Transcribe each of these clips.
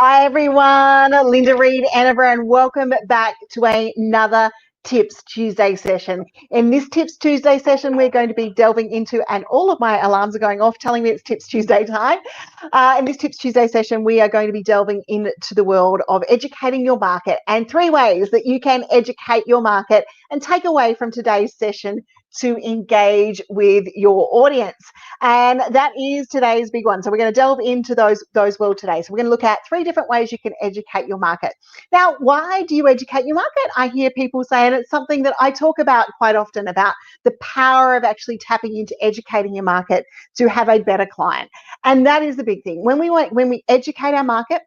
Hi everyone, Linda Reed-Enever, and welcome back to another Tips Tuesday session. In this Tips Tuesday session, we're going to be delving into, and all of my alarms are going off telling me it's Tips Tuesday time. In this Tips Tuesday session, we are going to be delving into the world of educating your market and 3 ways that you can educate your market and take away from today's session to engage with your audience. And that is today's big one. So we're going to delve into those world today. So we're going to look at 3 different ways you can educate your market. Now, why do you educate your market? I hear people say, and it's something that I talk about quite often, about the power of actually tapping into educating your market to have a better client. And that is the big thing. When we educate our market,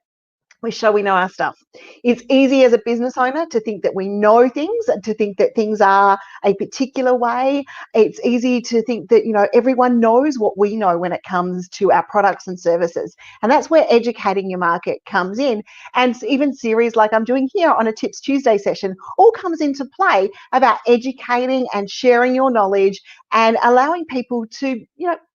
we show we know our stuff. It's easy as a business owner to think that we know things, to think that things are a particular way. It's easy to think that, everyone knows what we know when it comes to our products and services. And that's where educating your market comes in. And even series like I'm doing here on a Tips Tuesday session all comes into play about educating and sharing your knowledge and allowing people to,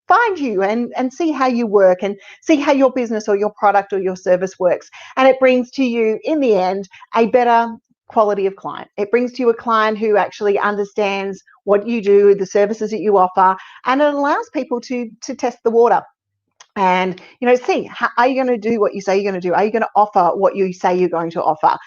find you and see how you work and see how your business or your product or your service works. And it brings to you, in the end, a better quality of client. It brings to you a client who actually understands what you do, the services that you offer, and it allows people to test the water. And see, how are you going to do what you say you're going to do? Are you going to offer what you say you're going to offer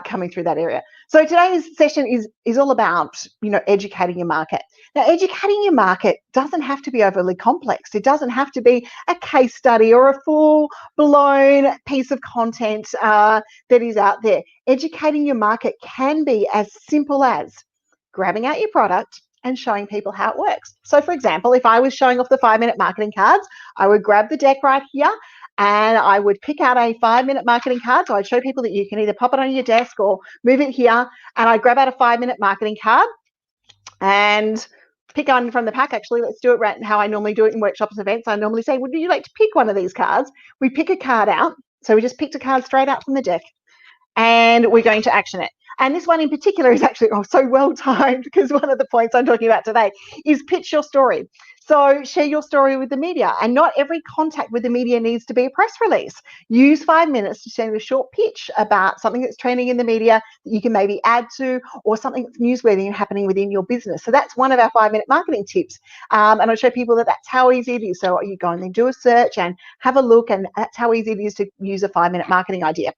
coming through that area? So today's session is all about educating your market. Now, educating your market doesn't have to be overly complex. It doesn't have to be a case study or a full-blown piece of content that is out there. Educating your market can be as simple as grabbing out your product and showing people how it works. So for example, if I was showing off the 5-minute marketing cards, I would grab the deck right here and I would pick out a 5-minute marketing card. So I'd show people that you can either pop it on your desk or move it here. And I grab out a 5-minute marketing card and pick one from the pack. Actually, let's do it right how I normally do it in workshops and events. I normally say, would you like to pick one of these cards? We pick a card out. So we just picked a card straight out from the deck and we're going to action it. And this one in particular is actually so well timed, because one of the points I'm talking about today is pitch your story. So share your story with the media, and not every contact with the media needs to be a press release. Use 5 minutes to send a short pitch about something that's trending in the media that you can maybe add to, or something that's newsworthy and happening within your business. So that's one of our 5-minute marketing tips. And I'll show people that that's how easy it is. So you go and then do a search and have a look, and that's how easy it is to use a 5-minute marketing idea.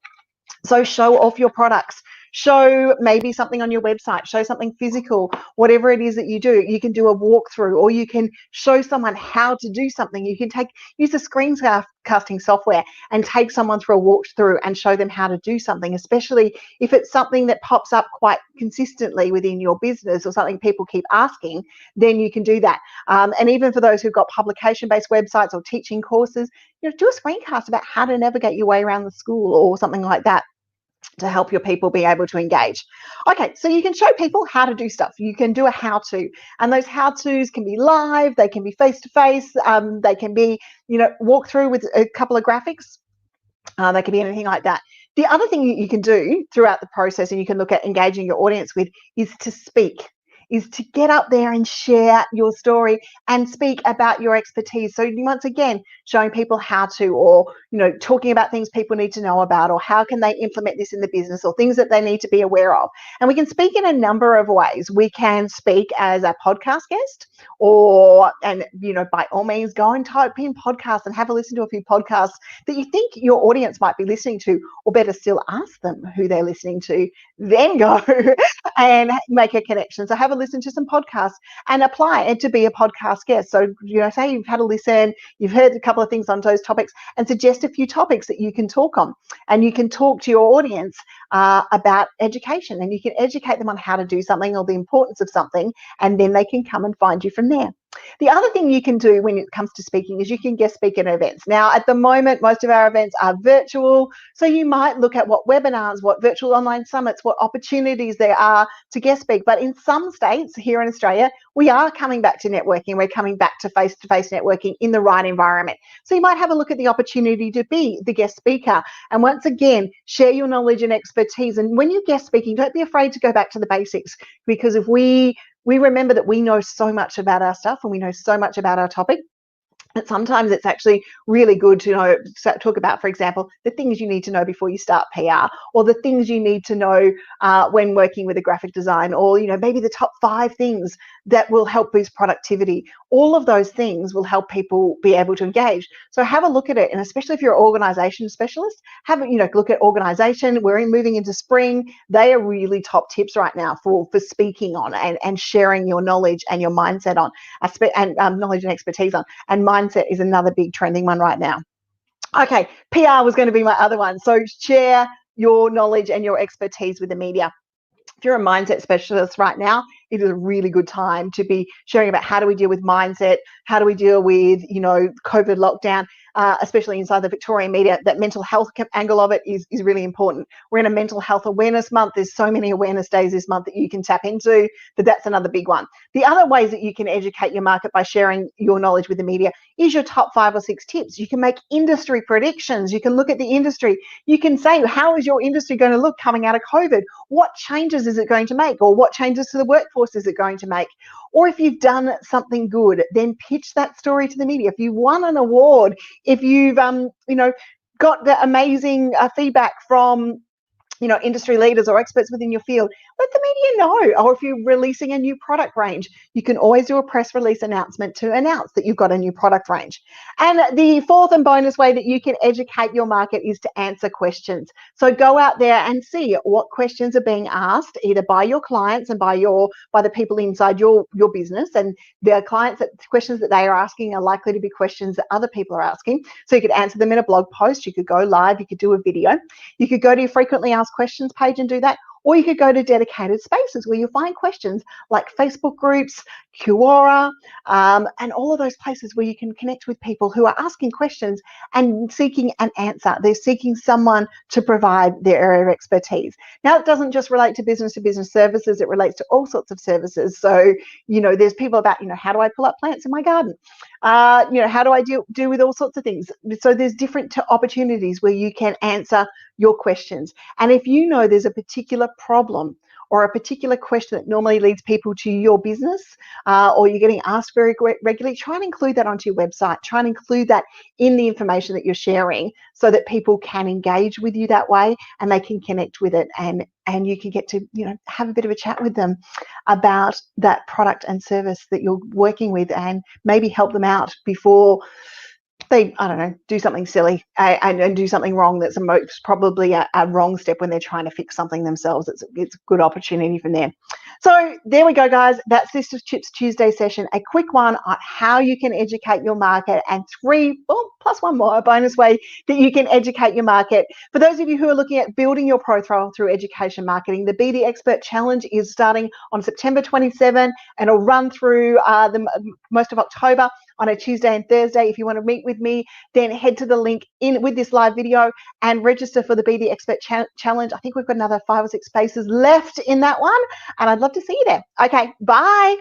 So show off your products. Show maybe something on your website, show something physical, whatever it is that you do. You can do a walkthrough, or you can show someone how to do something. You can use the screencasting software and take someone through a walkthrough and show them how to do something, especially if it's something that pops up quite consistently within your business or something people keep asking, then you can do that. And even for those who've got publication-based websites or teaching courses, do a screencast about how to navigate your way around the school or something like that, to help your people be able to engage. Okay, so you can show people how to do stuff. You can do a how-to, and those how-tos can be live, they can be face-to-face, they can be, walk through with a couple of graphics. They can be anything like that. The other thing you can do throughout the process, and you can look at engaging your audience with, is to speak. Is to get up there and share your story and speak about your expertise. So once again, showing people how to, or talking about things people need to know about, or how can they implement this in the business, or things that they need to be aware of. And we can speak in a number of ways. We can speak as a podcast guest, and by all means, go and type in podcast and have a listen to a few podcasts that you think your audience might be listening to, or better still, ask them who they're listening to, then go and make a connection. So have a listen to some podcasts and apply it to be a podcast guest. So say you've had a listen, you've heard a couple of things on those topics, and suggest a few topics that you can talk on, and you can talk to your audience about education, and you can educate them on how to do something or the importance of something, and then they can come and find you from there. The other thing you can do when it comes to speaking is you can guest speak in events. Now, at the moment, most of our events are virtual, so you might look at what webinars, what virtual online summits, what opportunities there are to guest speak. But in some states here in Australia, we are coming back to networking. We're coming back to face-to-face networking in the right environment. So you might have a look at the opportunity to be the guest speaker. And once again, share your knowledge and expertise. And when you're guest speaking, don't be afraid to go back to the basics, because if we remember that we know so much about our stuff and we know so much about our topic, But sometimes it's actually really good to talk about, for example, the things you need to know before you start PR, or the things you need to know when working with a graphic design, or maybe the top 5 things that will help boost productivity. All of those things will help people be able to engage. So have a look at it, and especially if you're an organisation specialist, have a look at organisation. We're moving into spring. They are really top tips right now for speaking on and sharing your knowledge and your mindset on, and knowledge and expertise on. And mindset is another big trending one right now. Okay, PR was going to be my other one. So share your knowledge and your expertise with the media. If you're a mindset specialist right now, it is a really good time to be sharing about how do we deal with mindset, how do we deal with, COVID lockdown, especially inside the Victorian media. That mental health angle of it is really important. We're in a mental health awareness month. There's so many awareness days this month that you can tap into, that's another big one. The other ways that you can educate your market by sharing your knowledge with the media is your top 5 or 6 tips. You can make industry predictions. You can look at the industry. You can say, how is your industry going to look coming out of COVID? What changes is it going to make? Or what changes to the workforce is it going to make? Or if you've done something good, then pitch that story to the media. If you won an award, if you've got the amazing feedback from industry leaders or experts within your field, let the media know. Or if you're releasing a new product range, you can always do a press release announcement to announce that you've got a new product range. And the 4th and bonus way that you can educate your market is to answer questions. So go out there and see what questions are being asked, either by your clients and by the people inside your business, and the questions that they are asking are likely to be questions that other people are asking. So you could answer them in a blog post, you could go live, you could do a video, you could go to your frequently asked questions page and do that, or you could go to dedicated spaces where you'll find questions like Facebook groups, Quora, and all of those places where you can connect with people who are asking questions and seeking an answer. They're seeking someone to provide their area of expertise. Now, it doesn't just relate to business services, it relates to all sorts of services. So, there's people about, how do I pull up plants in my garden? How do I do with all sorts of things? So there's different opportunities where you can answer your questions. And if there's a particular problem or a particular question that normally leads people to your business, or you're getting asked very regularly, try and include that onto your website. Try and include that in the information that you're sharing so that people can engage with you that way and they can connect with it, and you can get to have a bit of a chat with them about that product and service that you're working with, and maybe help them out before they, do something silly and do something wrong. That's most probably a wrong step when they're trying to fix something themselves. It's a good opportunity from there. So there we go, guys. That's this Tips Tuesday session. A quick one on how you can educate your market, and 3, plus one more, a bonus way that you can educate your market. For those of you who are looking at building your profile through education marketing, the Be the Expert Challenge is starting on September 27, and it'll run through most of October on a Tuesday and Thursday. If you want to meet with me, then head to the link in with this live video and register for the Be the Expert Challenge. I think we've got another 5 or 6 spaces left in that one, and I'd love to see you there. Okay, bye.